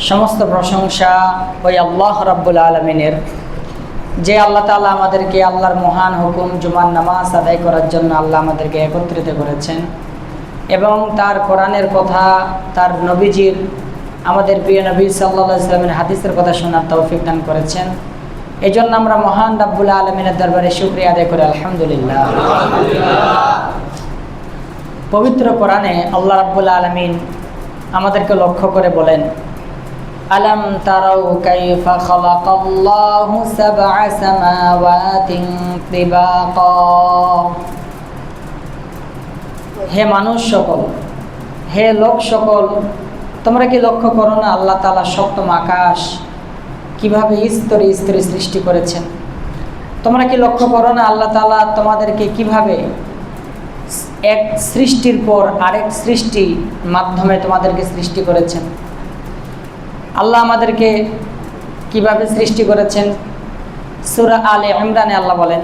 সমস্ত প্রশংসা ওই আল্লাহ রাব্বুল আলামিনের, যে আল্লাহ তাআলা আমাদেরকে আল্লাহর মহান হুকুম জুমার নামাজ আদায় করার জন্য আল্লাহ আমাদেরকে একত্রিত করেছেন এবং তার কোরআনের কথা, তার নবীজির, আমাদের প্রিয় নবী সাল্লাল্লাহু আলাইহি ওয়াসাল্লামের হাদিসের কথা শোনার তৌফিক দান করেছেন। এই জন্য আমরা মহান রাব্বুল আলামিনের দরবারে শুকরিয়া আদায় করি, আলহামদুলিল্লাহ। পবিত্র কোরআনে আল্লাহ রাব্বুল আলামিন আমাদেরকে লক্ষ্য করে বলেন, আলাম তারাউ কাইফা খালাকাল্লাহু সাবআ সামাওয়াতিন তিবাকা। হে মানুষ সকল, হে লোক সকল, তোমরা কি লক্ষ্য করো না আল্লাহ তাআলা সপ্তম আকাশ কিভাবে স্তরে স্তরে সৃষ্টি করেছেন? তোমরা কি লক্ষ্য করো না আল্লাহ তাআলা তোমাদেরকে কিভাবে এক সৃষ্টির পর আরেক সৃষ্টি মাধ্যমে তোমাদেরকে সৃষ্টি করেছেন? আল্লাহ আমাদেরকে কিভাবে সৃষ্টি করেছেন? সূরা আলে ইমরানে আল্লাহ বলেন,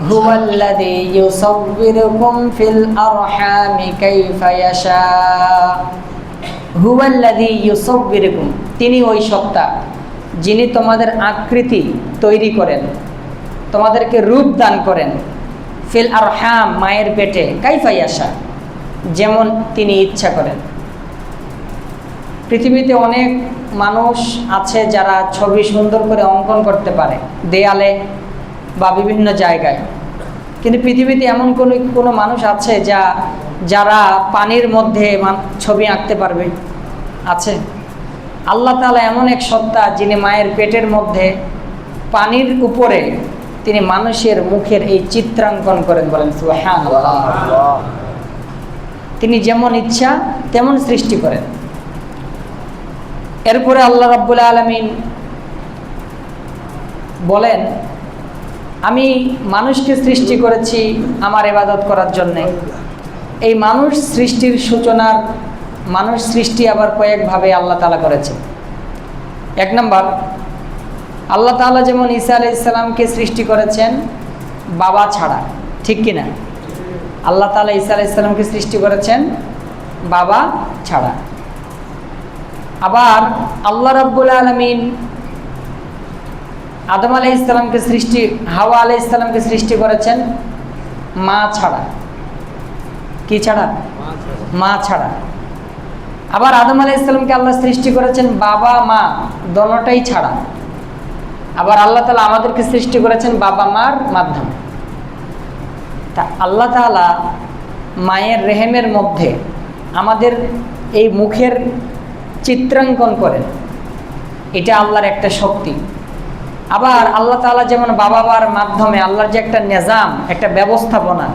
হুয়াল্লাযী ইউসাউবিরুকুম ফিল আরহামি কাইফা ইয়াশা। হুয়াল্লাযী ইউসাউবিরুকুম, তিনি ওই সত্তা যিনি তোমাদের আকৃতি তৈরি করেন, তোমাদেরকে রূপ দান করেন, ফিল আরহাম, মায়ের পেটে, কাইফা ইয়াশা, যেমন তিনি ইচ্ছা করেন। পৃথিবীতে অনেক মানুষ আছে যারা ছবি সুন্দর করে অঙ্কন করতে পারে দেয়ালে বা বিভিন্ন জায়গায়, কিন্তু পৃথিবীতে এমন কোনো মানুষ আছে যারা পানির মধ্যে ছবি আঁকতে পারবে? আছে? আল্লাহ তাআলা এমন এক সত্তা যিনি মায়ের পেটের মধ্যে পানির উপরে তিনি মানুষের মুখের এই চিত্রাঙ্কন করেন, বলেন সুবহানাল্লাহ। তিনি যেমন ইচ্ছা তেমন সৃষ্টি করেন। এরপরে আল্লাহ রাব্বুল আলামিন বলেন, আমি মানুষকে সৃষ্টি করেছি আমার ইবাদত করার জন্যে। এই মানুষ সৃষ্টির সূচনার, মানুষ সৃষ্টি আবার কয়েকভাবে আল্লাহ তাআলা করেছে। এক নম্বর, আল্লাহ তাআলা যেমন ঈসা আলাইহিস সালামকে সৃষ্টি করেছেন বাবা ছাড়া, ঠিক কিনা? আল্লাহ তাআলা ঈসা আলাইহিস সালামকে সৃষ্টি করেছেন বাবা ছাড়া। আবার আল্লাহ রাব্বুল আলামিন আদম আলাইহিস সালামকে সৃষ্টি, হাওয়া আলাইহিস সালামকে সৃষ্টি করেছেন মা ছাড়া। কি ছাড়া? মা ছাড়া। আবার আদম আলাইহিস সালামকে আল্লাহ সৃষ্টি করেছেন বাবা মা দোনোটাই ছাড়া। আবার আল্লাহ তাআলা আমাদেরকে সৃষ্টি করেছেন বাবা মার মাধ্যমে। তা আল্লাহ তাআলা মায়ের রেহেমের মধ্যে আমাদের এই মুখের চিত্রাঙ্কন করেন, এটা আল্লাহর একটা শক্তি। আবার আল্লাহ তাআলা যেমন বাবা মার মাধ্যমে, আল্লাহর যে একটা নিজাম, একটা ব্যবস্থাপনা,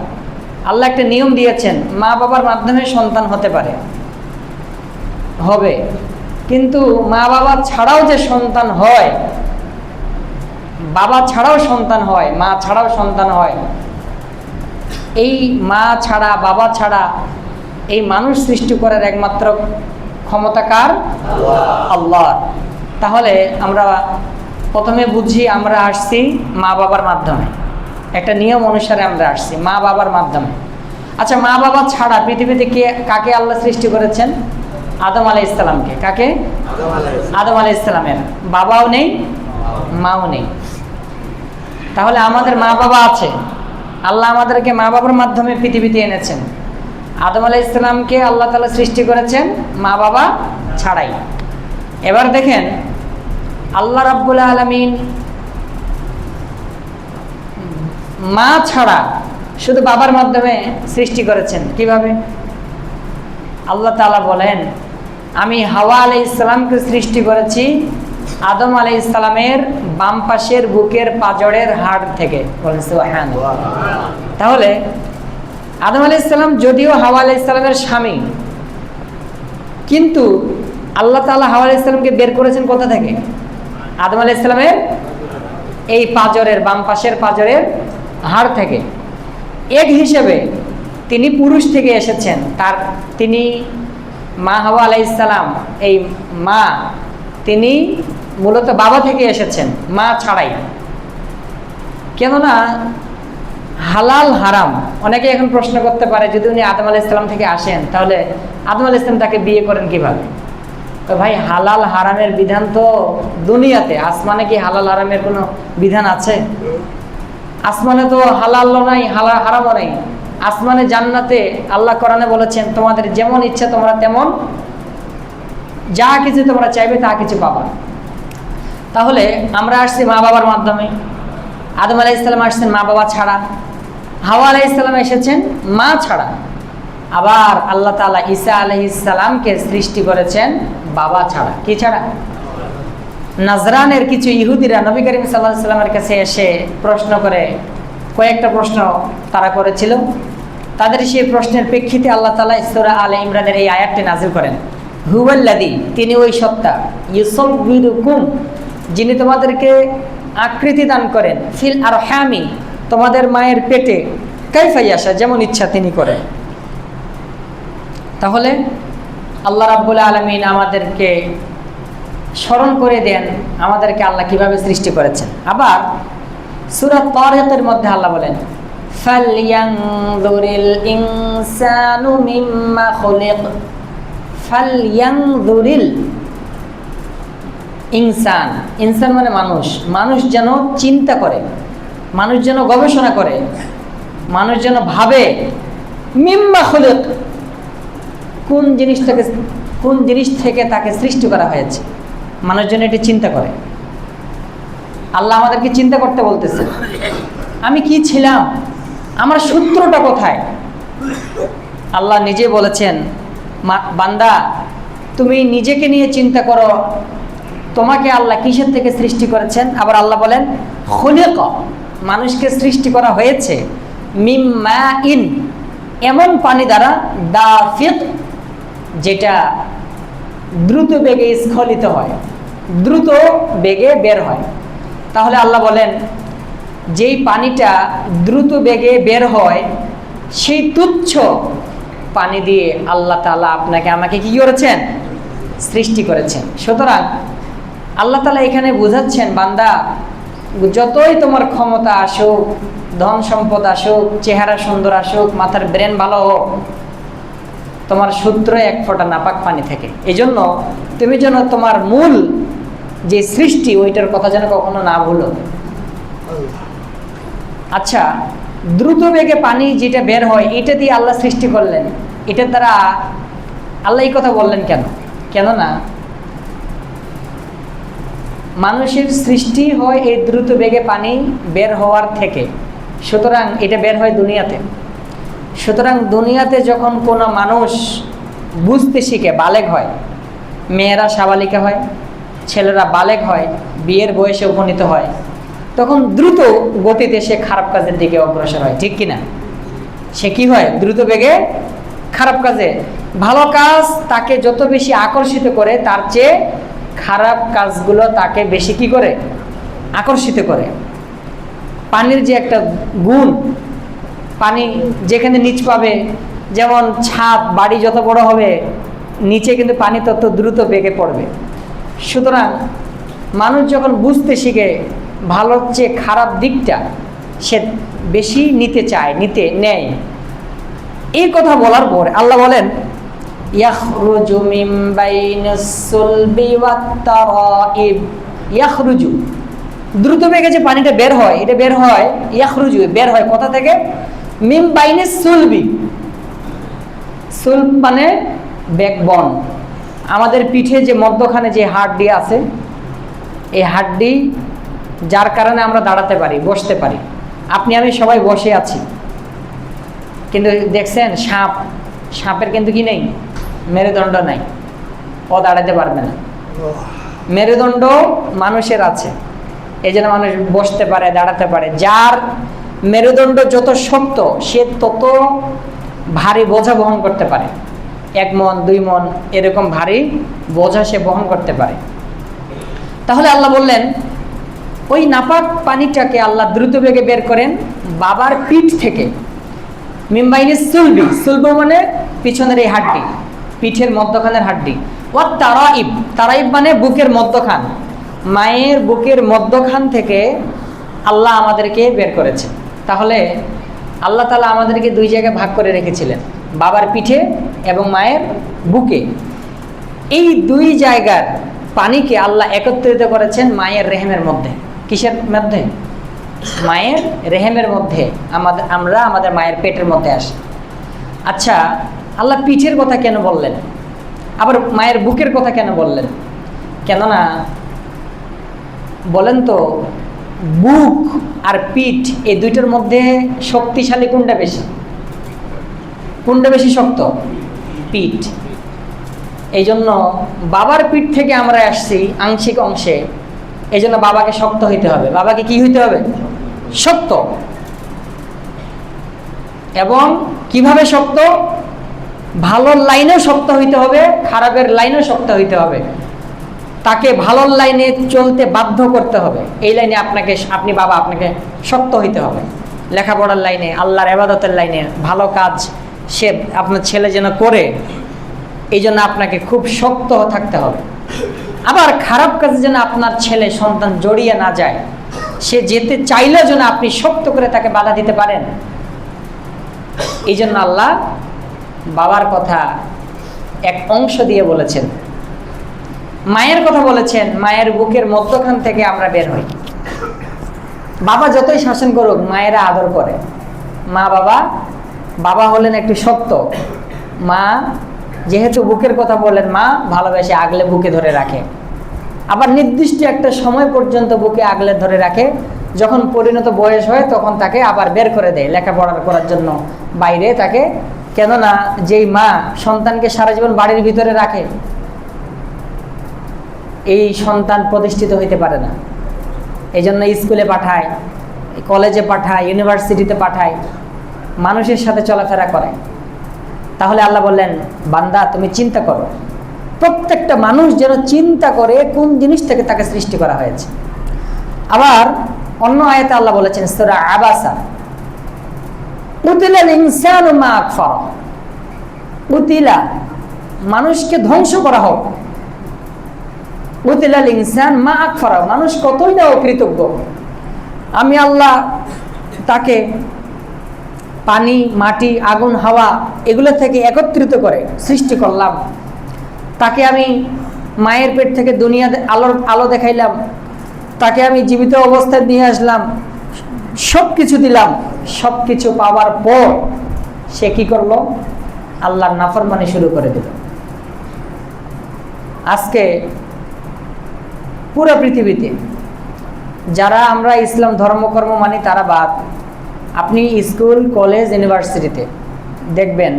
আল্লাহ একটা নিয়ম দিয়েছেন, মা বাবার মাধ্যমে সন্তান হতে পারে, হবে, কিন্তু মা বাবা ছাড়াও যে সন্তান হয়, বাবা ছাড়াও সন্তান হয়, মা ছাড়াও সন্তান হয়, এই মা ছাড়া বাবা ছাড়া এই মানুষ সৃষ্টি করার একমাত্র ক্ষমতা কার? আল্লাহ। তাহলে আমরা প্রথমে বুঝি আমরা আসছি মা বাবার মাধ্যমে, একটা নিয়ম অনুসারে আমরা আসছি মা বাবার মাধ্যমে। আচ্ছা, মা বাবা ছাড়া পৃথিবীতে কাকে আল্লাহ সৃষ্টি করেছেন? আদম আলাইহিস সালামকে। কাকে? আদম আলাইহিস সালামের বাবাও নেই, মাও নেই। তাহলে আমাদের মা বাবা আছে, আল্লাহ আমাদেরকে মা বাবার মাধ্যমে পৃথিবীতে এনেছেন। আদম আলাইহিস সালামকে আল্লাহ তাআলা সৃষ্টি করেছেন মা বাবা ছাড়াই। এবার দেখেন আল্লাহ রাব্বুল আলামিন মা ছাড়া শুধু বাবার মাধ্যমে সৃষ্টি করেছেন। কিভাবে? আল্লাহ তাআলা বলেন, আমি হাওয়া আলাইহিস সালামকে সৃষ্টি করেছি আদম আলাইহিস সালামের বাম পাশের বুকের পাঁজরের হাড় থেকে, বলেন সুবহানাল্লাহ। তাহলে আদম আলাইহিস সালাম যদিও হাওয়া আলাইহিস সালামের স্বামী, কিন্তু আল্লাহ তাআলা হাওয়া আলাইহিস সালামকে বের করেছেন কোথা থেকে? আদম আলাইহিস সালামের এই পাঁজরের, বাম পাশের পাঁজরের হাড় থেকে। এক হিসেবে তিনি পুরুষ থেকে এসেছেন, তিনি মা হাওয়া আলাইহিস সালাম, এই মা, তিনি মূলত বাবা থেকে এসেছেন, মা ছাড়াই। কেননা হালাল হারাম, অনেকে এখন প্রশ্ন করতে পারে, যদি উনি আদম আলাইহিস সালাম থেকে আসেন তাহলে আদম আলাইহিস সালাম তাকে বিয়ে করেন কিভাবে? তো ভাই হালাল হারামের বিধান তো দুনিয়াতে, আসমানে কি হালাল হারামের কোনো বিধান আছে? আসমানে তো হালালও নাই, হারামও নাই। আসমানে জান্নাতে আল্লাহ কোরআনে বলেছেন তোমাদের যেমন ইচ্ছা তোমরা তেমন যা কিছু তোমরা চাইবে তা কিছু পাবা। তাহলে আমরা আসছি মা বাবার মাধ্যমে। আদম আলাইহিস সালাম আসছেন মা বাবা ছাড়া, হাওয়া আলাইহিস সালাম এসেছেন মা ছাড়া। আবার আল্লাহ তাআলা ঈসা আলাইহিস সালামকে সৃষ্টি করেছেন বাবা ছাড়া। কি ছাড়া? নাজরানের কিছু ইহুদিরা নবী করিম সাল্লাল্লাহু আলাইহি সাল্লামের কাছে এসে প্রশ্ন করে, কয়েকটা প্রশ্ন তারা করেছিল। তাদের সেই প্রশ্নের প্রেক্ষিতে আল্লাহ তাআলা সূরা আলে ইমরানের এই আয়াতটি নাযিল করেন, হুয়াল্লাযী, তিনি ওই সত্তা, ইউসাব্বিরুকুম, যিনি তোমাদেরকে আকৃতি দান করেন, ফিল আরহামি, তোমাদের মায়ের পেটে, কাইফা ইয়াশা, যেমন ইচ্ছা তিনি করেন। তাহলে আল্লাহ রাব্বুল আলামিন আমাদেরকে স্মরণ করে দেন আমাদেরকে আল্লাহ কিভাবে সৃষ্টি করেছেন। আবার সূরা তারিকের মধ্যে আল্লাহ বলেন, ফালয়ানযুরিল ইনসানু মিম্মা খুলিক, ফালয়ানযুরিল ইনসান, ইনসান মানে মানুষ, মানুষ যেন চিন্তা করে, মানুষ যেন গবেষণা করে, মানুষ যেন ভাবে, মিম্মা খুলিক, কোন জিনিস থেকে তাকে সৃষ্টি করা হয়েছে, মানুষ যেন এটি চিন্তা করে। আল্লাহ আমাদেরকে চিন্তা করতে বলতেছে, আমি কি ছিলাম, আমার সূত্রটা কোথায়। আল্লাহ নিজে বলেছেন, বান্দা তুমি নিজেকে নিয়ে চিন্তা করো, তোমাকে আল্লাহ কিসের থেকে সৃষ্টি করেছেন। আবার আল্লাহ বলেন খুলিক, মানুষকে সৃষ্টি করা হয়েছে মিম মাইন, এমন পানি দ্বারা, দাফিক, যেটা দ্রুত বেগে স্খলিত হয়, দ্রুত বেগে বের হয়। তাহলে আল্লাহ বলেন যেই পানিটা দ্রুত বেগে বের হয় সেই তুচ্ছ পানি দিয়ে আল্লাহ তাআলা আপনাকে আমাকে কি করেছেন? সৃষ্টি করেছেন। সুতরাং আল্লাহ তাআলা এখানে বোঝাচ্ছেন, বান্দা যতই তোমার ক্ষমতা আসুক, ধন সম্পদ আসুক, চেহারা সুন্দর আসুক, মাথার ব্রেন ভালো হোক, তোমার সূত্র এক ফোঁটা নাপাক পানি থেকে। এই জন্য তুমি যেন তোমার মূল যে সৃষ্টি ওইটার কথা যেন কখনো না ভুলো। আচ্ছা, দ্রুত বেগে পানি যেটা বের হয় এটা দিয়ে আল্লাহ সৃষ্টি করলেন, এটার দ্বারা আল্লাহ এই কথা বললেন কেন? কেননা মানুষের সৃষ্টি হয় এই দ্রুত বেগে পানি বের হওয়ার থেকে, সুতরাং এটা বের হয় দুনিয়াতে। সুতরাং দুনিয়াতে যখন কোনো মানুষ বুঝতে শিখে, বালেগ হয়, মেয়েরা সাবালিকা হয়, ছেলেরা বালেগ হয়, বিয়ের বয়সে উপনীত হয়, তখন দ্রুত গতিতে সে খারাপ কাজের দিকে অগ্রসর হয়। ঠিক কিনা? সে কি হয়? দ্রুত বেগে খারাপ কাজে। ভালো কাজ তাকে যত বেশি আকর্ষিত করে, তার চেয়ে খারাপ কাজগুলো তাকে বেশি কি করে? আকর্ষিত করে। পানির যে একটা গুণ, পানি যেখানে নিচ পাবে, যেমন ছাদ বাড়ি যত বড় হবে নিচে কিন্তু পানি তত দ্রুত বেগে পড়বে। সুতরাং মানুষ যখন বুঝতে শিখে ভালোর চেয়ে খারাপ দিকটা সে বেশি নিতে চায়, নেয়। এই কথা বলার পর আল্লাহ বলেন, ইয়াখরুজু মিন বাইনিস সুলবি ওয়াত তারাইব, ইয়াখরুজু, দ্রুত বেগে যে পানিটা বের হয়, এটা বের হয়, ইয়াখরুজু, বের হয় কোথা থেকে? মিন বাইনিস সুলবি, সুলব মানে ব্যাকবোন, আমাদের পিঠে যে মধ্যখানে যে হাড্ডি আছে, এই হাড্ডি যার কারণে আমরা দাঁড়াতে পারি, বসতে পারি। আপনি আমি সবাই বসে আছি, কিন্তু দেখছেন সাপের কিন্তু কি নেই? মেরুদণ্ড নাই, ও দাঁড়াতে পারবে না। মেরুদণ্ড মানুষের আছে, এই জন্য মানুষ বসতে পারে, দাঁড়াতে পারে। যার মেরুদণ্ড যত শক্ত সে তত ভারী বোঝা বহন করতে পারে, 1 মণ 2 মণ এরকম ভারী বোঝা সে বহন করতে পারে। তাহলে আল্লাহ বললেন ওই নাপাক পানিটাকে আল্লাহ দ্রুত বেগে বের করেন বাবার পিঠ থেকে, মিম্বাইনি সুলবি, সুলব মানে পিছনের এই হাড্ডি, পিঠের মধ্যখানের হাড্ডি। ও তারাইব, তারাইব মানে বুকের মধ্যখান, মায়ের বুকের মধ্যখান থেকে আল্লাহ আমাদেরকে বের করেছে। তাহলে আল্লাহ তাআলা আমাদেরকে 2 জায়গায় ভাগ করে রেখেছিলেন, বাবার পিঠে এবং মায়ের বুকে। এই দুই জায়গার পানিকে আল্লাহ একত্রিত করেছেন মায়ের রেহেমের মধ্যে। কিসের মধ্যে? মায়ের রেহেমের মধ্যে। আমরা আমাদের মায়ের পেটের মধ্যে আসি। আচ্ছা, আল্লাহ পিঠের কথা কেন বললেন? আবার মায়ের বুকের কথা কেন বললেন? কেননা বলেন তো, বুক আর পিঠ এই দুইটার মধ্যে শক্তিশালী কোনটা বেশি? কোনটা বেশি শক্ত? পিঠ। এই জন্য বাবার পিঠ থেকে আমরা আসছি আংশিক অংশে, এই জন্য বাবাকে শক্ত হইতে হবে। বাবাকে কি হইতে হবে? শক্ত। এবং কিভাবে শক্ত? ভালোর লাইনেও শক্ত হইতে হবে, খারাপের লাইনেও শক্ত হইতে হবে। তাকে ভালোর লাইনে চলতে বাধ্য করতে হবে। এই লাইনে আপনি বাবা আপনাকে শক্ত হইতে হবে। লেখাপড়ার লাইনে, আল্লাহর ইবাদতের লাইনে, ভালো কাজ সে আপনার ছেলে যেন করে, এই জন্য আপনাকে খুব শক্ত থাকতে হবে। আবার খারাপ কাজে যেন আপনার ছেলে সন্তান জড়িয়ে না যায়, সে যেতে চাইলেও যেন আপনি শক্ত করে তাকে বাধা দিতে পারেন। এই জন্য আল্লাহ বাবার কথা এক অংশ দিয়ে বলেছেন, মায়ের কথা বলেছেন। মায়ের বুকের মধ্যখান থেকে আমরা বের হই। বাবা যতই শাসন করুক, মায়েরা আদর করে। বাবা হলেন একটু শক্ত, মা যেহেতু বুকের কথা বলেন, মা ভালোবেসে আগলে বুকে ধরে রাখে। আবার নির্দিষ্ট একটা সময় পর্যন্ত বুকে আগলে ধরে রাখে। যখন পরিণত বয়স হয় তখন তাকে আবার বের করে দেয় লেখাপড়া করার জন্য বাইরে তাকে। কেননা যেই মা সন্তানকে সারা জীবন বাড়ির ভিতরে রাখে, এই সন্তান প্রতিষ্ঠিত হইতে পারে না। এই জন্য স্কুলে পাঠায়, কলেজে পাঠায়, ইউনিভার্সিটিতে পাঠায়, মানুষের সাথে চলাফেরা করে। তাহলে আল্লাহ বললেন, বান্দা তুমি চিন্তা করো, প্রত্যেকটা মানুষ যেন চিন্তা করে কোন জিনিস থেকে তাকে সৃষ্টি করা হয়েছে। আবার অন্য আয়াতে আল্লাহ বলেছেন সূরা আবাসা, উতিলাল ইনসানু মা আকফারা, উতিলা মানুষকে ধ্বংস করা হোক, উতিলাল ইনসান মা আকফারা মানুষ কতই না অকৃতজ্ঞ। আমি আল্লাহ তাকে পানি, মাটি, আগুন, হাওয়া এগুলো থেকে একত্রিত করে সৃষ্টি করলাম। তাকে আমি মায়ের পেট থেকে দুনিয়া আলো দেখাইলাম, তাকে আমি জীবিত অবস্থায় নিয়ে আসলাম, সব কিছু দিলাম। সব কিছু পাওয়ার পর সে কি করলো? আল্লাহর নাফরমানি শুরু করে দিল। আজকে পুরো পৃথিবীতে যারা আমরা ইসলাম ধর্মকর্ম মানি তারা বাদ, আপনি স্কুল, কলেজ, ইউনিভার্সিটিতে দেখবেন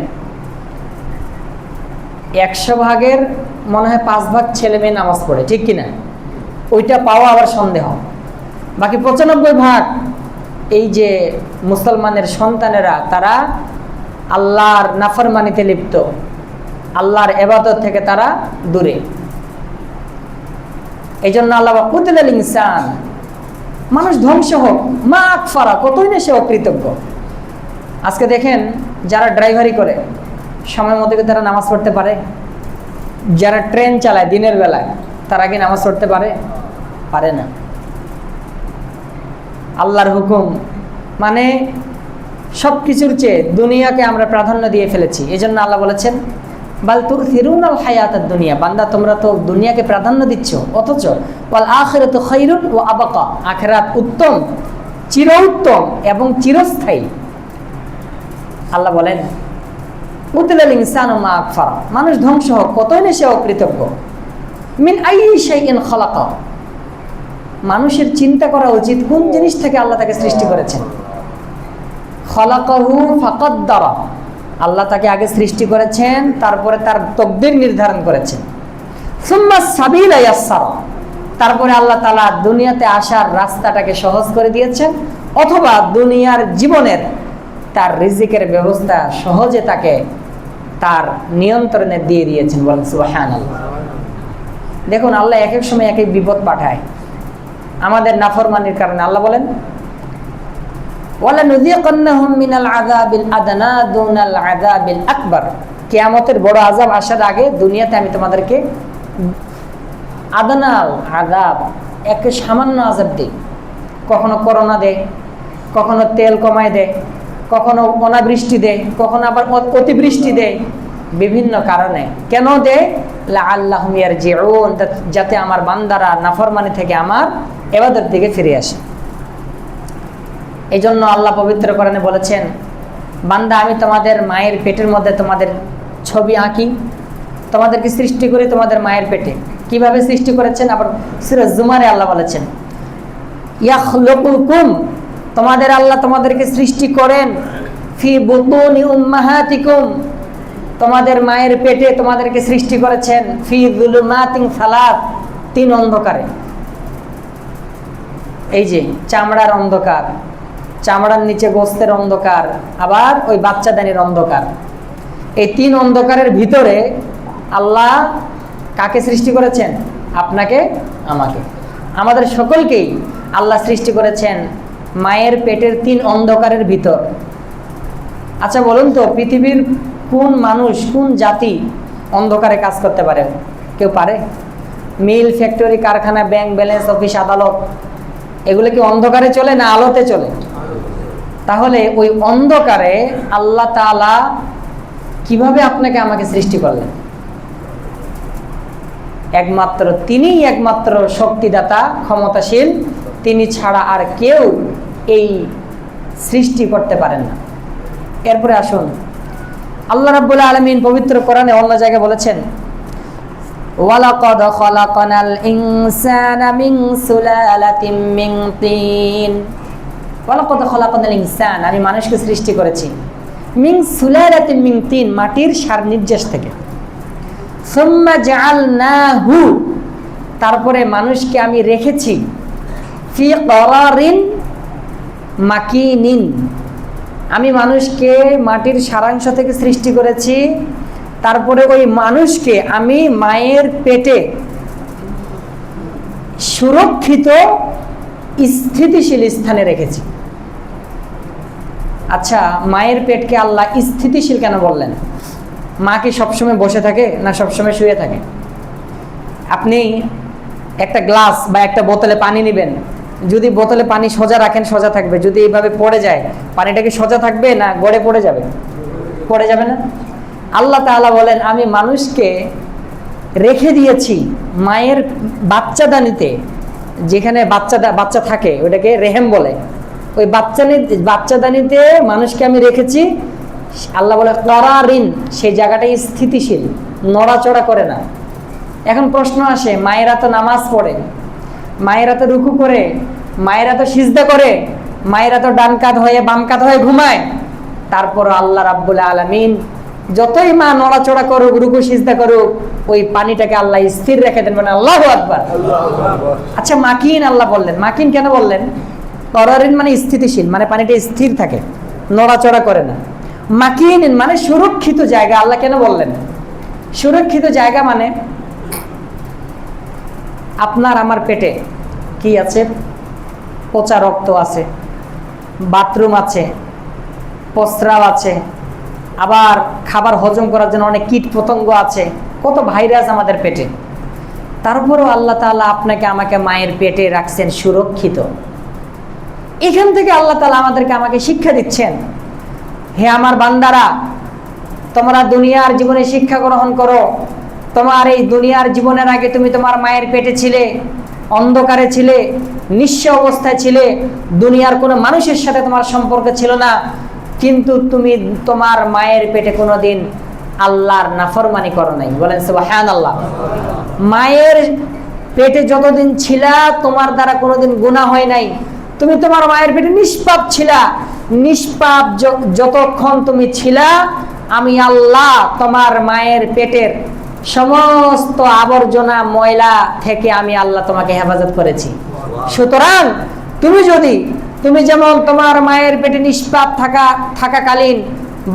100 ভাগের মনে হয় 5 ভাগ ছেলে মেয়ে নামাজ পড়ে, ঠিক কিনা? ওইটা পাওয়া আবার সন্দেহ। বাকি 95 ভাগ এই যে মুসলমানের সন্তানেরা, তারা আল্লাহর নাফরমানিতে লিপ্ত, আল্লাহর ইবাদত থেকে তারা দূরে। এই জন্য আল্লাহ কুতিলাল ইনসান, মানুষ ধ্বংস হোক, মা আকফারা কতই না সে অকৃতজ্ঞ। আজকে দেখেন যারা ড্রাইভারি করে সময় মতো কি তারা নামাজ পড়তে পারে? যারা ট্রেন চালায় দিনের বেলায় তারা কি নামাজ পড়তে পারে? পারে না। আল্লাহর হুকুম মানে সব কিছুর চেয়ে দুনিয়াকে আমরা প্রাধান্য দিয়ে ফেলেছি। এই জন্য আল্লাহ বলেছেন, বাল তুসিরুনাল হায়াতাদ দুনিয়া, বান্দা তোমরা তো দুনিয়াকে প্রাধান্য দিচ্ছ, অথচ ওয়াল আখিরাতু খায়রুন ওয়া আবকা, আখিরাত উত্তম, চির উত্তম এবং চিরস্থায়ী। আল্লাহ বলেন উতিলাল ইনসানু মা আকফারা, মানুষ ধ্বংস হোক কতই না সে অকৃতজ্ঞ। মিন আইয়ি শাইইন খালাকা, মানুষের চিন্তা করা উচিত কোন জিনিস থেকে আল্লাহ তাকে সৃষ্টি করেছেন। খালাকাহু ফাকাদ্দারা, আল্লাহ তাকে আগে সৃষ্টি করেছেন, তারপরে তার তাকদীর নির্ধারণ করেছেন। সুম্মা সাবিলা ইয়াসসারা, তারপরে আল্লাহ তাআলা দুনিয়াতে আসার রাস্তাটাকে সহজ করে দিয়েছেন, অথবা দুনিয়ার জীবনের তার রিজিকের ব্যবস্থা সহজে তাকে তার নিয়ন্ত্রণে দিয়ে দিয়েছেন। বলেন সুবহানাল্লাহ। দেখুন আল্লাহ এক এক সময় এক এক বিপদ পাঠায় আমাদের নাফরমানির কারণে। আল্লাহ বলেন ওয়ালা নুযিকান্নাহুম মিনাল আযাবিল আদনা দুনাল আযাবিল আকবার, কিয়ামতের বড় আযাব আসার আগে দুনিয়াতে আমি তোমাদেরকে আদনাল আযাব, এক সামান্য আযাব দিই। কখনো করোনা দেয়, কখনো তেল কমায় দেয়, কখনো অনাবৃষ্টি দেয়, কখনো আবার অতিবৃষ্টি দেয়, বিভিন্ন কারণে। কেন দেয়? লাআল্লাহুম ইয়ারজিউন, যাতে আমার বান্দারা নাফরমানি থেকে আমার ইবাদত দিকে ফিরে আসে। এই জন্য আল্লাহ পবিত্র কোরআনে বলেছেন, বান্দা আমি তোমাদের মায়ের পেটের মধ্যে তোমাদের ছবি আঁকি, তোমাদেরকে সৃষ্টি করি তোমাদের মায়ের পেটে। কিভাবে সৃষ্টি করেছেন? আবার সূরা জুমারে আল্লাহ বলেছেন, ইয়াখলুকুকুম, তোমাদের আল্লাহ তোমাদেরকে সৃষ্টি করেন, ফি বুতুনি উম্মাহাতিকুম, তোমাদের মায়ের পেটে তোমাদেরকে সৃষ্টি করেছেন, ফি যুলুমাতিন সালাত, তিন অন্ধকারে। এই যে চামড়ার অন্ধকার, চামড়ার নিচে গোস্তের অন্ধকার, আবার ওই বাচ্চাদানির অন্ধকার, এই তিন অন্ধকারের ভিতরে আল্লাহ কাকে সৃষ্টি করেছেন? আপনাকে, আমাকে, আমাদের সকলকেই আল্লাহ সৃষ্টি করেছেন মায়ের পেটের তিন অন্ধকারের ভিতর। আচ্ছা বলুন তো, পৃথিবীর কোন মানুষ, কোন জাতি অন্ধকারে কাজ করতে পারে? কেউ পারে? মিল, ফ্যাক্টরি, কারখানা, ব্যাংক ব্যালেন্স, অফিস, আদালত, এগুলো কি অন্ধকারে চলে না আলোতে চলে? তাহলে ওই অন্ধকারে আল্লাহ তাআলা কিভাবে আপনাকে আমাকে সৃষ্টি করলেন? একমাত্র তিনিই একমাত্র শক্তিদাতা, ক্ষমতাশীল, তিনি ছাড়া আর কেউ এই সৃষ্টি করতে পারেন না। এরপরে আসুন, আল্লাহ রাব্বুল আলামিন পবিত্র কোরআনে অন্য জায়গায় বলেছেন, ওয়ালাকাদ খালাকনাল ইনসানা মিন সুলালাতিন মিন তিন, ওয়ালাকাদ খালাকনাল ইনসান, আমি মানুষকে সৃষ্টি করেছি, মিন সুলালাতিন মিন তিন, মাটির সার নির্যাস থেকে, সুম্মা জাআলনাহু, তারপরে মানুষকে আমি রেখেছি, ফি করারিন মাকিনিন, আমি মানুষকে মাটির সারাংশ থেকে সৃষ্টি করেছি, তারপরে ওই মানুষকে আমি মায়ের পেটে সুরক্ষিত স্থিতিশীল স্থানে রেখেছি। আচ্ছা, মায়ের পেটকে আল্লাহ স্থিতিশীল কেন বললেন? মা কি সবসময় বসে থাকে না সবসময় শুয়ে থাকে? আপনি একটা গ্লাস বা একটা বোতলে পানি নেবেন, যদি বোতলে পানি সোজা রাখেন সোজা থাকবে, যদি এইভাবে পড়ে যায় পানিটা কি সোজা থাকবে না গড়ে পড়ে যাবে? পড়ে যাবে না? আল্লাহ তাআলা বলেন, আমি মানুষকে রেখে দিয়েছি মায়ের বাচ্চাদানিতে, যেখানে বাচ্চা থাকে ওটাকে রেহেম বলে, ওই বাচ্চাদানিতে মানুষকে আমি রেখেছি। আল্লাহ বলে করারিন, সেই জায়গাটাই স্থিতিশীল, নড়াচড়া করে না। এখন প্রশ্ন আসে, মায়েরা তো নামাজ পড়ে, মায়েরা তো রুকু করে, মায়েরা তো সিজদা করে, মায়েরা তো ডান কাঁধ হয়ে বাম কাঁধ হয়ে ঘুমায়, তারপর আল্লাহ রাব্বুল আলামিন যতই মা নড়াচড়া করুক, রুকু সিজদা করুক, ওই পানিটাকে আল্লাহ স্থির রেখে দেন। মানে আল্লাহু আকবার। আচ্ছা, মাকিন আল্লাহ বললেন, মাকিন কেন বললেন? করারিন মানে স্থিতিশীল, মানে পানিটা স্থির থাকে, নড়াচড়া করে না। মাকিন মানে সুরক্ষিত জায়গা। আল্লাহ কেন বললেন সুরক্ষিত জায়গা? মানে আপনার আমার পেটে কি আছে? পচা রক্ত আছে, বাথরুম আছে, প্রস্রাব আছে, আবার খাবার হজম করার জন্য অনেক কীট পতঙ্গ আছে, কত ভাইরাস আমাদের পেটে। তারপরেও আল্লাহ তাআলা আপনাকে আমাকে মায়ের পেটে রাখছেন সুরক্ষিত। এখান থেকে আল্লাহ তাআলা আমাকে শিক্ষা দিচ্ছেন, হে আমার বান্দারা, তোমরা দুনিয়ার জীবনে শিক্ষা গ্রহণ করো। তোমার এই দুনিয়ার জীবনের আগে তুমি তোমার মায়ের পেটে ছিলে, অন্ধকারে ছিলে, নিঃস্ব অবস্থায় ছিলে, দুনিয়ার কোনো মানুষের সাথে তোমার সম্পর্ক ছিল না, কিন্তু তুমি তোমার মায়ের পেটে কোনোদিন আল্লাহর নাফরমানি করো নাই। বলেন সুবহানাল্লাহ। মায়ের পেটে যতদিন ছিলা তোমার দ্বারা কোনোদিন গুনাহ হয় নাই, তুমি তোমার মায়ের পেটে নিষ্পাপ ছিলা। নিষ্পাপ যতক্ষণ তুমি ছিলা, আমি আল্লাহ তোমার মায়ের পেটের সমস্ত আবর্জনা ময়লা থেকে আমি আল্লাহ তোমাকে হেফাজত করেছি। সুতরাং তুমি যেমন তোমার মায়ের পেটে নিষ্পাপ থাকাকালীন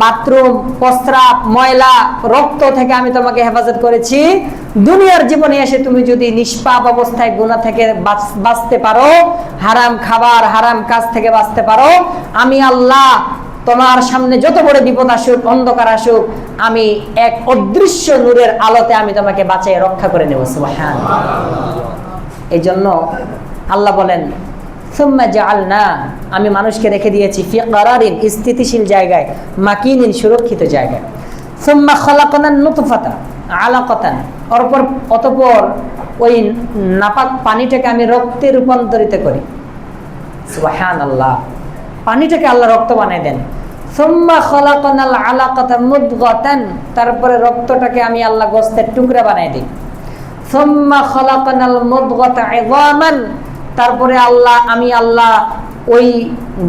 বাথরুম, প্রস্রাব, ময়লা, রক্ত থেকে আমি তোমাকে হেফাজত করেছি, দুনিয়ার জীবনে এসে তুমি যদি নিষ্পাপ অবস্থায় গুনাহ থেকে বাঁচতে পারো, হারাম খাবার, হারাম কাজ থেকে বাঁচতে পারো, আমি আল্লাহ তোমার সামনে যত বড় বিপদ আসুক, অন্ধকার আসুক, আমি এক অদৃশ্য নূরের আলোতে আমি তোমাকে বাঁচিয়ে রক্ষা করে নেব। সুবহানাল্লাহ। এই জন্য আল্লাহ বলেন, সুম্মা জাআলনা, আমি মানুষকে রেখে দিয়েছি, ফি করারিন, স্থিতিশীল জায়গায়, মাকিনিন, সুরক্ষিত জায়গায়। সুম্মা খালাকনান নুতফাতা আলাকাতান, অতঃপর ওই নাপাক পানিটাকে আমি রক্তে রূপান্তরিত করি। সুবহানাল্লাহ, পানিটাকে আল্লাহ রক্ত বানিয়ে দেন। সুম্মা খালাকনাল আলাকাতা মুদগাতান, তারপরে রক্তটাকে আমি আল্লাহ গোশতের টুকরা বানিয়ে দিই। সুম্মা খালাকনাল মুদগাতা ইযামান, তারপরে আমি আল্লাহ ওই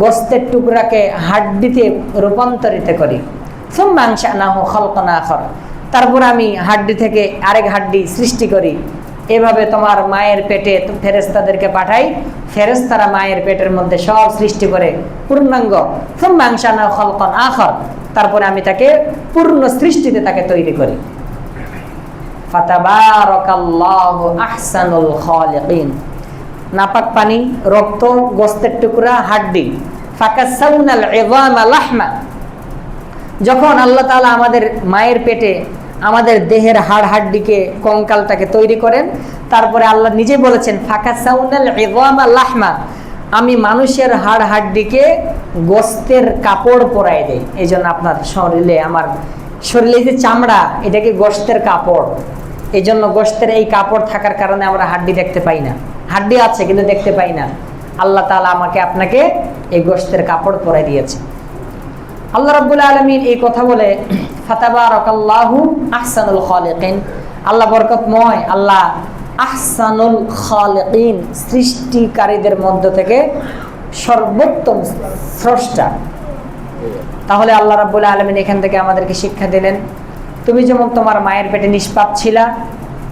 গোশতের টুকরাকে হাড্ডিতে রূপান্তরিত করি। সুম্মা আনশানাহু খালকান আখার, তারপরে আমি হাড্ডি থেকে আরেক হাড্ডি সৃষ্টি করি। এভাবে তোমার মায়ের পেটে ফেরেশতাদেরকে পাঠাই, ফেরেশতারা মায়ের পেটের মধ্যে সব সৃষ্টি করে পূর্ণাঙ্গ। সুম্মা আনশানাহু খালকান আখার, তারপরে আমি তাকে পূর্ণ সৃষ্টিতে তাকে তৈরি করি। ফাতাবারাকাল্লাহু আহসানুল খালিকিন, নাপাক পানি, রক্ত, গোশতের টুকরা, হাড্ডি। ফাকাসাউনাল ইযামা লাহমা, যখন আল্লাহ তাআলা আমাদের মায়ের পেটে আমাদের দেহের হাড় হাড্ডিকে, কঙ্কালটাকে তৈরি করেন, তারপরে আল্লাহ নিজে বলেছেন ফাকাসাউনাল ইযামা লাহমা, আমি মানুষের হাড় হাড্ডিকে গোশতের কাপড় পরাই দেই। এই জন্য আপনার শরীরে, আমার শরীরে যে চামড়া, এটাকে গোশতের কাপড়। এই জন্য গোশতের এই কাপড় থাকার কারণে আমরা হাড্ডি দেখতে পাই না। হাড্ডি আছে কিন্তু দেখতে পাই না। আল্লাহ তাআলা আমাকে আপনাকে এই গোশতের কাপড় পরাই দিয়েছে। আল্লাহ রাব্বুল আলামিন এই কথা বলে ফাতাবারাকাল্লাহু আহসানুল খালিকিন, আল্লাহ বরকতময়, আল্লাহ আহসানুল খালিকিন, সৃষ্টিকারীদের মধ্য থেকে সর্বোত্তম স্রষ্টা। তাহলে আল্লাহ রাব্বুল আলামিন এখান থেকে আমাদেরকে শিক্ষা দিলেন, তুমি যেমন তোমার মায়ের পেটে নিষ্পাপ ছিলা,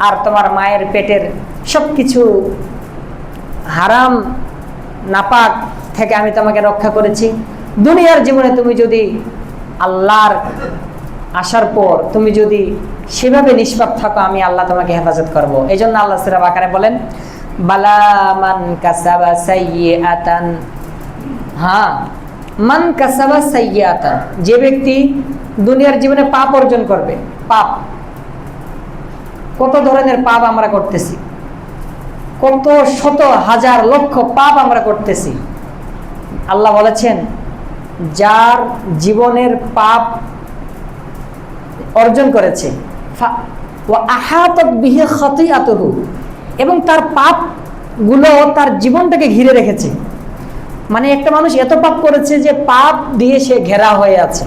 আর তোমার মায়ের পেটের সবকিছু হারাম নাপাক থেকে আমি তোমাকে রক্ষা করেছি। দুনিয়ার জীবনে তুমি যদি আল্লাহর আসার পর তুমি যদি সেভাবে নিষ্পাপ থাকো, আমি আল্লাহ তোমাকে হেফাজত করব। এই জন্য আল্লাহ সূরা বাকারায় বলেন বালা মান কাসাবা সাইয়্যাতান, হ্যাঁ মান কাসাবা সাইয়্যাতান, যে ব্যক্তি দুনিয়ার জীবনে পাপ অর্জন করবে। পাপ, কত ধরনের পাপ আমরা করতেছি, কত শত হাজার লক্ষ পাপ আমরা করতেছি। আল্লাহ বলেছেন যার জীবনের পাপ অর্জন করেছে, এবং তার পাপ গুলো তার জীবনটাকে ঘিরে রেখেছে। মানে একটা মানুষ এত পাপ করেছে যে পাপ দিয়ে সে ঘেরা হয়ে আছে।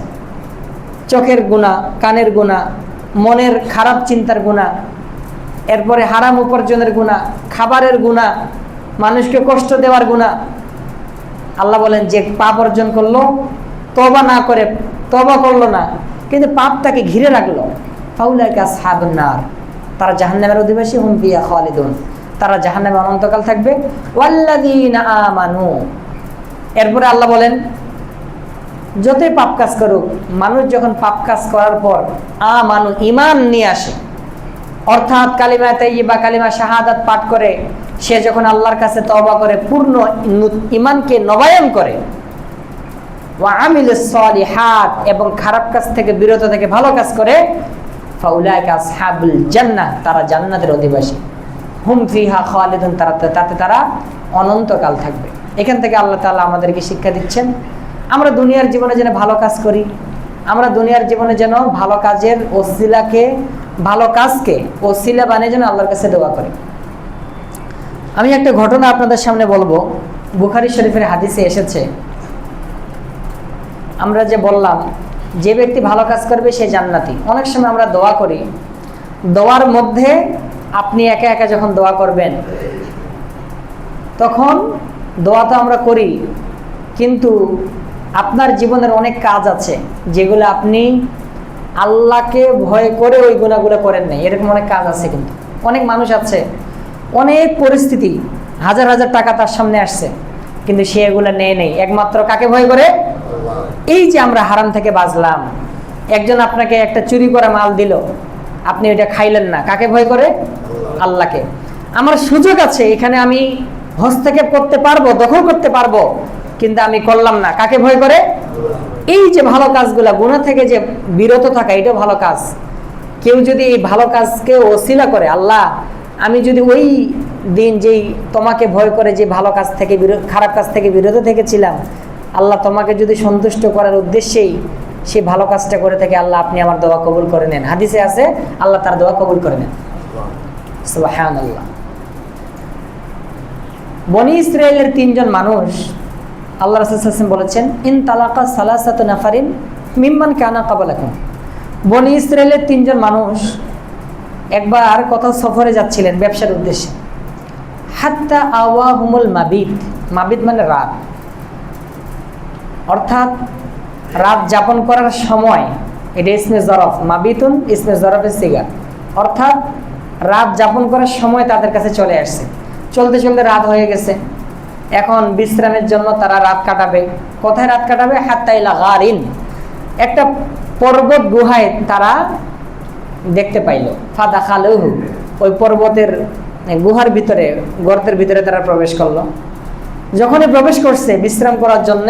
চোখের গুনাহ, কানের গুনাহ, মনের খারাপ চিন্তার গুনাহ, এরপরে হারাম উপার্জনের গুনাহ, খাবারের গুনাহ, মানুষকে কষ্ট দেওয়ার গুনাহ। আল্লাহ বলেন যে পাপ অর্জন করলো, তওবা না করে, তওবা করলো না, কিন্তু পাপ তাকে ঘিরে রাখলো, ফাউলাইকা আসহাবুন নার, তারা জাহান্নামের অধিবাসী, হুম ফিহা খালিদুন, তারা জাহান্নামে অনন্তকাল থাকবে। ওয়াল্লাযীনা আমানু, এরপরে আল্লাহ বলেন যতই পাপ কাজ করুক, মানুষ যখন পাপ কাজ করার পর আমানু, ঈমান নিয়ে আসে, অর্থাৎ কালিমা তাইয়্যিবা, কালিমা শাহাদাত পাঠ করে, সে যখন আল্লাহর কাছে তওবা করে, পূর্ণ ঈমানকে নবায়ন করে, ওয়া আমিলুস সালিহাত, এবং খারাপ কাজ থেকে বিরত থেকে ভালো কাজ করে, ফাউলাইকা আসহাবুল জান্নাহ, তারা জান্নাতের অধিবাসী, হুম ফিহা খালিদুন, তাতে তারা অনন্তকাল থাকবে। এখান থেকে আল্লাহ তাআলা আমাদেরকে শিক্ষা দিচ্ছেন আমরা দুনিয়ার জীবনে যেন ভালো কাজ করি, আমরা দুনিয়ার জীবনে যেন ভালো কাজের ওসিলাকে, ভালো কাজকে ওসিলা বানিয়ে যেন আল্লাহর কাছে দোয়া করি। আমি একটা ঘটনা আপনাদের সামনে বলবো, বুখারী শরীফের হাদিসে এসেছে। আমরা যে বললাম যে ব্যক্তি ভালো কাজ করবে সে জান্নাতি। অনেক সময় আমরা দোয়া করি, দোয়ার মধ্যে আপনি একা একা যখন দোয়া করবেন, তখন দোয়া তো আমরা করি, কিন্তু আপনার জীবনের অনেক কাজ আছে যেগুলো আপনি আল্লাহকে ভয় করে ওই গুনাহগুলো করেন নাই। এরকম অনেক কাজ আছে, কিন্তু অনেক মানুষ আছে, অনেক পরিস্থিতি, হাজার হাজার টাকা তার সামনে আসছে, কিন্তু সে এগুলো নেয় নেই, একমাত্র কাকে ভয় করে? এই যে আমরা হারাম থেকে বাঁচলাম, একজন আপনাকে একটা চুরি করা মাল দিল, আপনি ওইটা খাইলেন না, কাকে ভয় করে? আল্লাহকে। আমার সুযোগ আছে, এখানে আমি হস্তক্ষেপ করতে পারবো, দখল করতে পারবো, কিন্তু আমি করলাম না, কাকে ভয় করে? এই যে ভালো কাজগুলা, গুনাহ থেকে যে বিরত থাকা, এটাও ভালো কাজ। কেউ যদি এই ভালো কাজকে ওসিলা করে, আল্লাহ আমি যদি ওই দিন যেই তোমাকে ভয় করে যে ভালো কাজ থেকে, খারাপ কাজ থেকে বিরত থেকেছিলাম, আল্লাহ তোমাকে যদি সন্তুষ্ট করার উদ্দেশ্যেই সে ভালো কাজটা করে থাকে, আল্লাহ আপনি আমার দোয়া কবুল করে নেন। হাদিসে আছে আল্লাহ তার দোয়া কবুল করে নেন। সুবহানাল্লাহ। বনি ইসরায়েলের 3 জন মানুষ, আল্লাহ রাসূল সাল্লাল্লাহু আলাইহি ওয়াসাল্লাম বলেছেন, ইন তালাকা সালাসাতু নাফারিন মিম্মান কানা ক্বাবলাকুম। বনি ইসরায়েলের 3 জন মানুষ একবার কোথাও সফরে যাচ্ছিলেন ব্যবসার উদ্দেশ্যে। হাত্তা আওয়াহুমুল মাবিত, মাবিত মানে রাত, অর্থাৎ রাত যাপন করার সময়, এটা ইসমে জরফ, মাবিতুন ইসমে জরফের সিগা, অর্থাৎ রাত যাপন করার সময় তাদের কাছে চলে আসছে। চলতে চলতে রাত হয়ে গেছে, এখন বিশ্রামের জন্য তারা রাত কাটাবে। কোথায় রাত কাটাবে? হাত্তা ইলা গারিন, একটা পর্বত গুহায় তারা দেখতে পাইল। ফাদাখালুহু, ওই পর্বতের গুহার ভিতরে, গর্তের ভিতরে তারা প্রবেশ করলো। যখনই প্রবেশ করছে বিশ্রাম করার জন্য,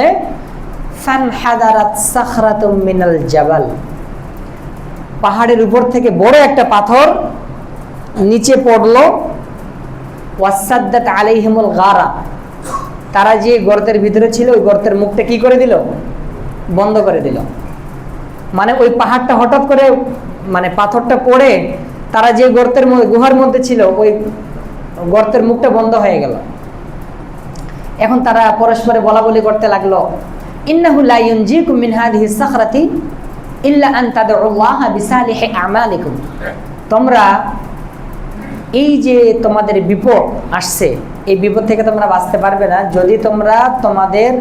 ফানহাদারাত সাখরাতুম মিনাল জাবাল, পাহাড়ের উপর থেকে বড় একটা পাথর নিচে পড়লো। ওয়াসাদ্দাত আলাইহিমুল গারা, তারা যে গর্তের ভিতরে ছিল ওই গর্তের মুখটা কি করে দিল? বন্ধ করে দিল। মানে ওই পাহাড়টা হঠাৎ করে, মানে পাথরটা পড়ে তারা যে গর্তের গুহার মধ্যে ছিল ওই গর্তের মুখটা বন্ধ হয়ে গেল। এখন তারা পরস্পরে বলাবলি করতে লাগলো, ইন্নাহু লা ইউনজিকুম মিন হাদিহি সাখরাতি ইল্লা আন তাদউল্লাহা বিসালিহি আমালিকুম। তোমরা এই যে তোমাদের বিপদ আসছে, এই বিপদ থেকে তোমরা বাঁচতে পারবে না যদি তোমরা তোমাদের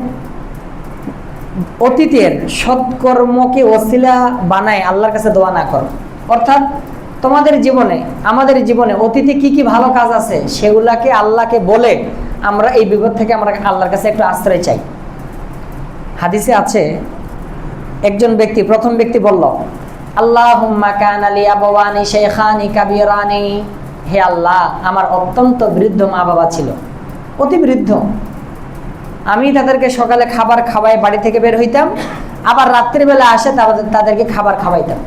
অতীতের সৎকর্মকে ওসিলা বানায় আল্লাহর কাছে দোয়া না করো। অর্থাৎ তোমাদের জীবনে, আমাদের জীবনে অতীতে কি কি ভালো কাজ আছে সেগুলাকে আল্লাহকে বলে আমরা এই বিপদ থেকে আমরা আল্লাহর কাছে একটু আশ্রয় চাই। হাদিসে আছে একজন ব্যক্তি, প্রথম ব্যক্তি বলল, আল্লাহুম্মা কানা লি আবাওয়ানি শাইখানি কাবীরানি, হে আল্লাহ আমার অত্যন্ত বৃদ্ধ মা বাবা ছিল, অতি বৃদ্ধ। আমি তাদেরকে সকালে খাবার খাওয়াই বাড়ি থেকে বের হইতাম, আবার রাত্রিবেলা আসে তাদেরকে খাবার খাওয়াইতাম।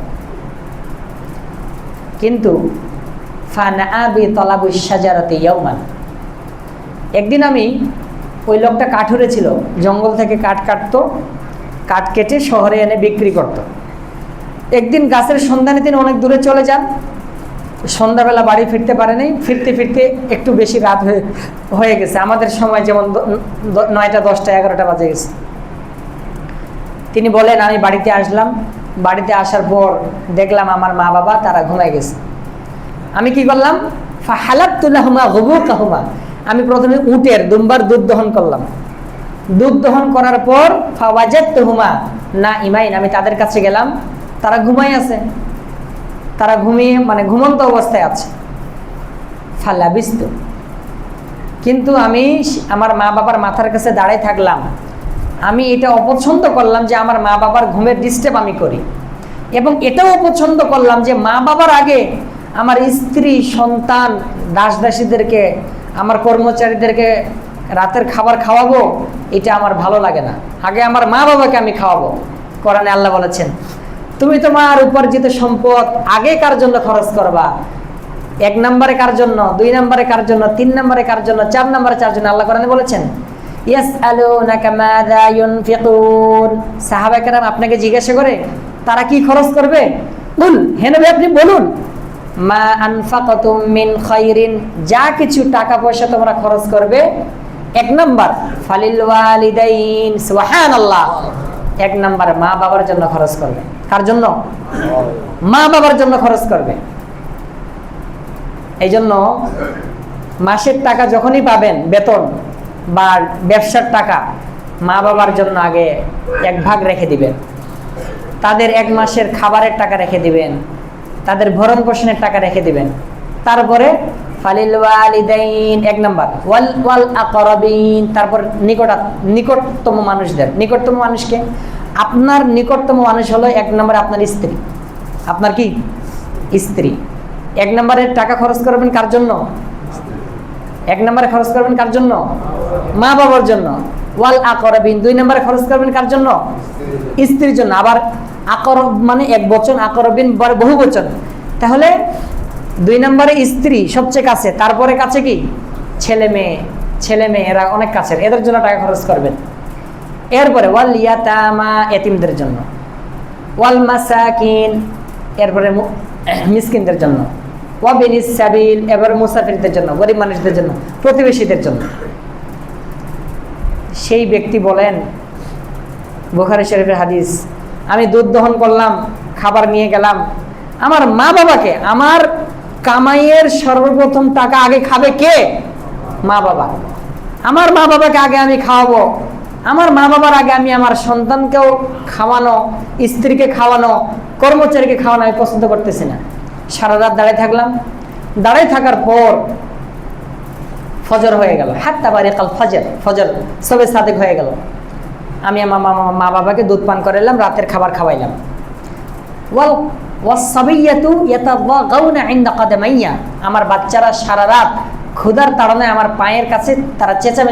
কিন্তু একদিন আমি, ওই লোকটা কাঠুরে ছিল, জঙ্গল থেকে কাঠ কাটতো, কাঠ কেটে শহরে এনে বিক্রি করত। একদিন গাছের সন্ধানে তিনি অনেক দূরে চলে যান, সন্ধ্যাবেলা বাড়ি ফিরতে পারেনি, ফিরতে ফিরতে একটু বেশি রাত হয়ে গেছে, আমাদের সময় যেমন 9টা 10টা 11টা বাজে গেছে। তিনি বলেন আমি বাড়িতে আসলাম, বাড়িতে আসার পর দেখলাম আমার মা বাবা তারা ঘুমায় গেছে। আমি কি করলাম? ফাহালাতু লাহুমা গুবুকাহুমা, আমি প্রথমে উটের দুম্বার দুধ দহন করলাম। দুধ দহন করার পর ফাওয়াজাতুহুমা নাইমাইন, আমি তাদের কাছে গেলাম, তারা ঘুমায় আছে, তারা ঘুমিয়ে মানে ঘুমন্ত অবস্থায় আছে। ফালাবিস্তু, কিন্তু আমি আমার মা বাবার মাথার কাছে দাঁড়ায় থাকলাম। আমি এটা অপছন্দ করলাম যে আমার মা বাবার ঘুমের ডিস্টার্ব আমি করি, এবং এটাও অপছন্দ করলাম যে মা বাবার আগে আমার স্ত্রী, সন্তান, দাস দাসীদেরকে, আমার কর্মচারীদেরকে রাতের খাবার খাওয়াবো, এটা আমার ভালো লাগে না। আগে আমার মা বাবাকে আমি খাওয়াবো। কোরআনে আল্লাহ বলেছেন, তুমি তোমার উপার্জিত সম্পদ আগে কার জন্য খরচ করবা? 1 নম্বরে কার জন্য, 2 নম্বরে কার জন্য, 3 নম্বরে কার জন্য, 4 নম্বরে কার জন্য? আল্লাহ কোরআনে বলেছেন, ইয়াসআলুনাকা মাযা ইউনফিকুন, সাহাবায়ে কেরাম আপনাকে জিজ্ঞাসা করে তারা কি খরচ করবে। কুল, হে নবী আপনি বলুন, মা আনফাকাতুম মিন খায়রিন, যা কিছু টাকা পয়সা তোমরা খরচ করবে, 1 নাম্বার ফালিল ওয়ালিদাইন, সুবহানাল্লাহ, 1 নাম্বার মা বাবার জন্য খরচ করবে। কার জন্য? মা বাবার জন্য খরচ করবে। এই জন্য মাসের টাকা যখনই পাবেন, বেতন বা ব্যবসার টাকা, মা বাবার জন্য আগে 1 ভাগ রেখে দিবেন, তাদের 1 মাসের খাবারের টাকা রেখে দিবেন, তাদের ভরণ পোষণের টাকা রেখে দিবেন। তারপরে ফালিল ওয়ালিদাইন 1 নাম্বার, ওয়াল আকরাবিন, তারপর নিকটতম মানুষদের। নিকটতম মানুষকে, আপনার নিকটতম মানুষ হলো 1 নম্বরে আপনার স্ত্রী। আপনার কি? স্ত্রী। 1 নম্বরের টাকা খরচ করবেন কার জন্য? 1 নম্বরে খরচ করবেন কার জন্য? মা বাবার জন্য। ওয়াল আকরাবিন 2 নম্বরে খরচ করবেন কার জন্য? স্ত্রীর জন্য। আবার আকরব মানে 1 বচন, আকরাবিন বহু বচন। তাহলে 2 নম্বরে স্ত্রী সবচেয়ে কাছে, তারপরে কাছে কি? ছেলে মেয়ে, এরা অনেক কাছের, এদের জন্য টাকা খরচ করবেন। এরপরে ওয়াল ইয়াতামা, এতিমদের জন্য। ওয়াল মাসাকিন, এরপরে মিসকিনদের জন্য, ওয়াবিনিস সাবিল, এবারে মুসাফিরদের জন্য, গরিব মানুষদের জন্য, প্রতিবেশীদের জন্য। সেই ব্যক্তি বলেন, বুখারী শরীফের হাদিস, আমি দুধ দহন করলাম, খাবার নিয়ে গেলাম, আমার মা বাবাকে, আমার কামাইয়ের সর্বপ্রথম টাকা আগে খাবে কে? মা বাবা। আমার মা বাবাকে আগে আমি খাওয়াবো, আমার মা বাবার আগে আমি আমার সন্তানকেও খাওয়ানো, স্ত্রীকে খাওয়ানো, কর্মচারীকে খাওয়ানো আমি পছন্দ করতেছি না। সারা রাত দাঁড়িয়ে থাকলাম, দাঁড়িয়ে থাকার পর ফজর হয়ে গেল, হাত্তা বারিকাল ফজর, ফজর সবে সাদেক হয়ে গেল। আমি আমার মা বাবাকে দুধ পান করাইলাম, রাতের খাবার খাওয়াইলাম। আমার বাচ্চারা সারা রাত ক্ষুধার তাড়নায় আমার পায়ের কাছে তারা চেঁচামেচি